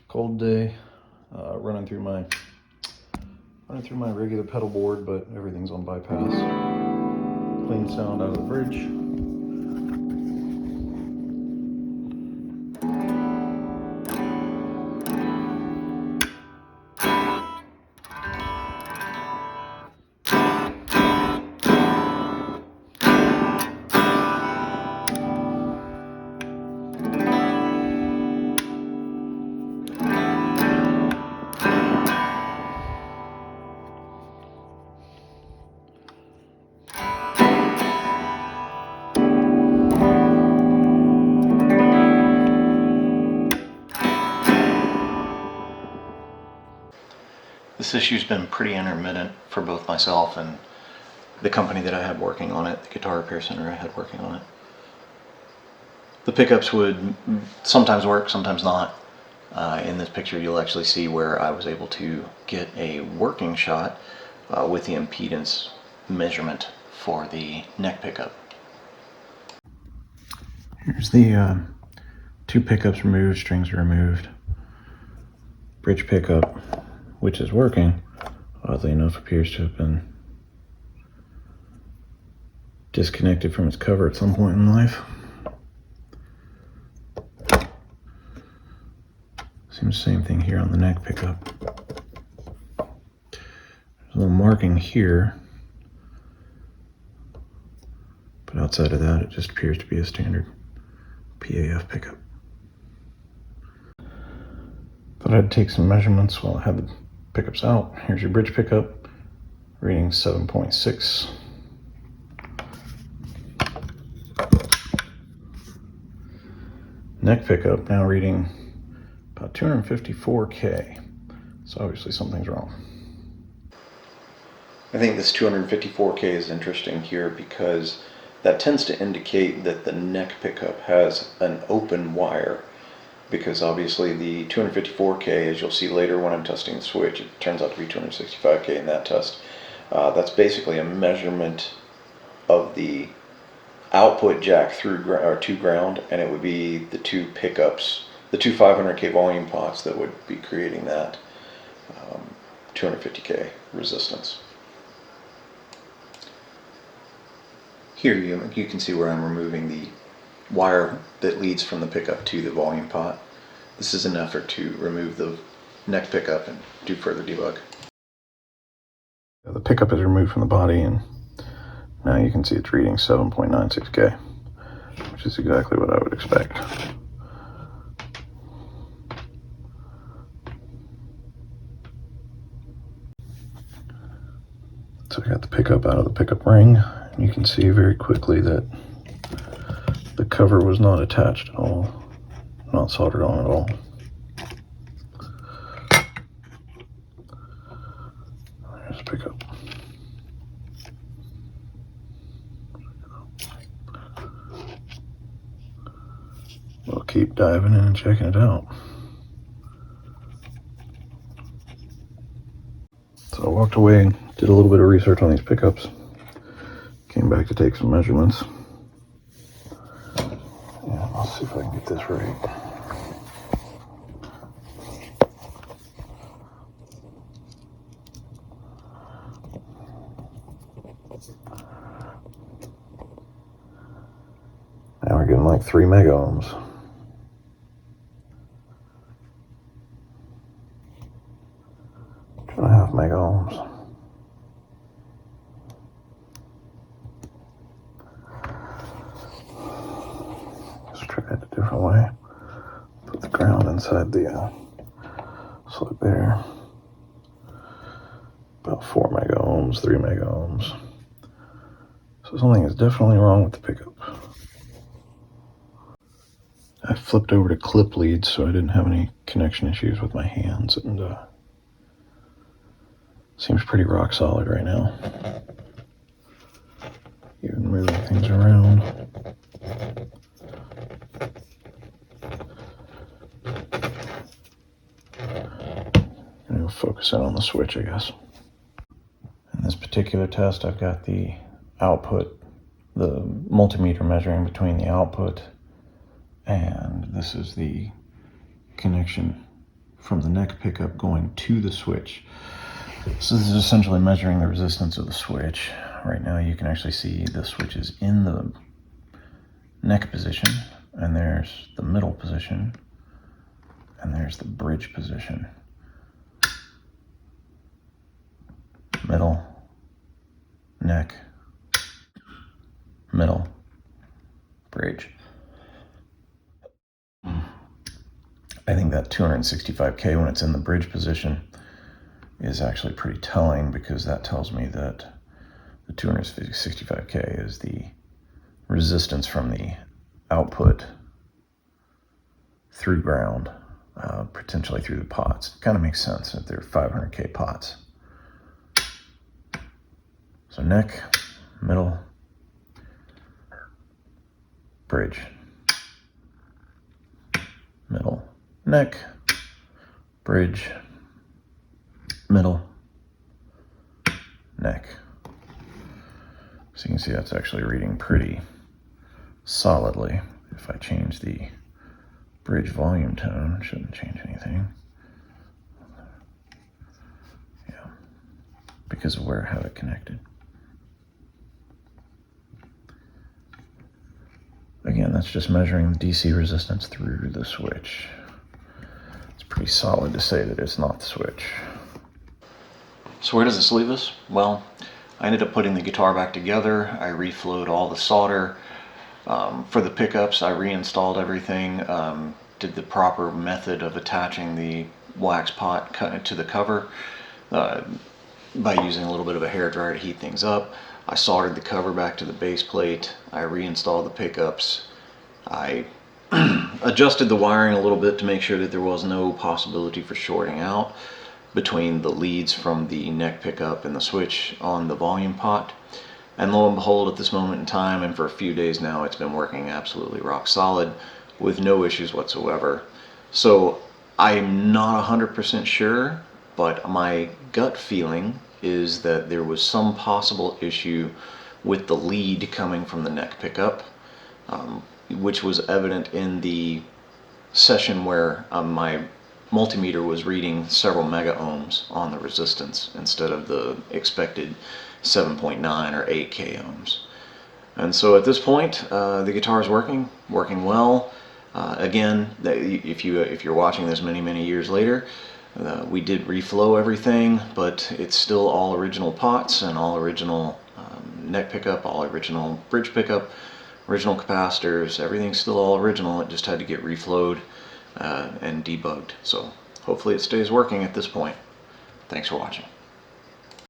Cold day, running through my regular pedal board, but everything's on bypass. Clean sound out of the bridge. This issue's been pretty intermittent for both myself and the company that I had working on it, the guitar repair center I had working on it. The pickups would sometimes work, sometimes not. In this picture you'll actually see where I was able to get a working shot with the impedance measurement for the neck pickup. Here's the two pickups removed, strings removed, bridge pickup, which is working, oddly enough appears to have been disconnected from its cover at some point in life. Seems the same thing here on the neck pickup. There's a little marking here, but outside of that it just appears to be a standard PAF pickup. Thought I'd take some measurements while I had the pickups out. Here's your bridge pickup, reading 7.6. Neck pickup now reading about 254K. So obviously something's wrong. I think this 254K is interesting here because that tends to indicate that the neck pickup has an open wire, because obviously the 254K, as you'll see later when I'm testing the switch, it turns out to be 265K in that test. That's basically a measurement of the output jack through to ground, and it would be the two pickups, the two 500K volume pots that would be creating that 250K resistance. Here you can see where I'm removing the wire that leads from the pickup to the volume pot. This is an effort to remove the neck pickup and do further debug. The pickup is removed from the body, and now you can see it's reading 7.96K, which is exactly what I would expect. So I got the pickup out of the pickup ring, and you can see very quickly that the cover was not attached at all, not soldered on at all. There's the pickup. We'll keep diving in and checking it out. So I walked away, did a little bit of research on these pickups, came back to take some measurements. Yeah, I'll see if I can get this right. Now we're getting like 3 mega ohms. Two and a half mega ohms. Let's try it a different way. Put the ground inside the slip there. About 4 mega ohms, 3 mega ohms. So something is definitely wrong with the pickup. I flipped over to clip leads so I didn't have any connection issues with my hands, and seems pretty rock solid right now. Even moving things around. And we'll focus in on the switch, I guess. In this particular test, I've got the output, the multimeter measuring between the output, and this is the connection from the neck pickup going to the switch. So this is essentially measuring the resistance of the switch. Right now you can actually see the switch is in the neck position, and there's the middle position, and there's the bridge position. Middle, neck, middle, bridge. I think that 265K when it's in the bridge position is actually pretty telling, because that tells me that the 265K is the resistance from the output through ground, potentially through the pots. Kind of makes sense if they're 500K pots. So neck, middle, bridge, middle, neck, bridge, middle, neck. So you can see that's actually reading pretty solidly. If I change the bridge volume tone, shouldn't change anything. Yeah, because of where I have it connected. Again, that's just measuring the DC resistance through the switch. It's pretty solid to say that it's not the switch. So where does this leave us? Well, I ended up putting the guitar back together. I reflowed all the solder. For the pickups, I reinstalled everything, did the proper method of attaching the wax pot to the cover by using a little bit of a hairdryer to heat things up. I soldered the cover back to the base plate. I reinstalled the pickups. I adjusted the wiring a little bit to make sure that there was no possibility for shorting out between the leads from the neck pickup and the switch on the volume pot. And lo and behold, at this moment in time, and for a few days now, it's been working absolutely rock solid with no issues whatsoever. So I'm not 100% sure, but my gut feeling is that there was some possible issue with the lead coming from the neck pickup, which was evident in the session where my multimeter was reading several mega ohms on the resistance instead of the expected 7.9 or 8K ohms. And so at this point, the guitar is working well. Again, if you're watching this many years later, we did reflow everything, but it's still all original pots and all original neck pickup, all original bridge pickup, original capacitors. Everything's still all original. It just had to get reflowed and debugged. So hopefully it stays working at this point. Thanks for watching.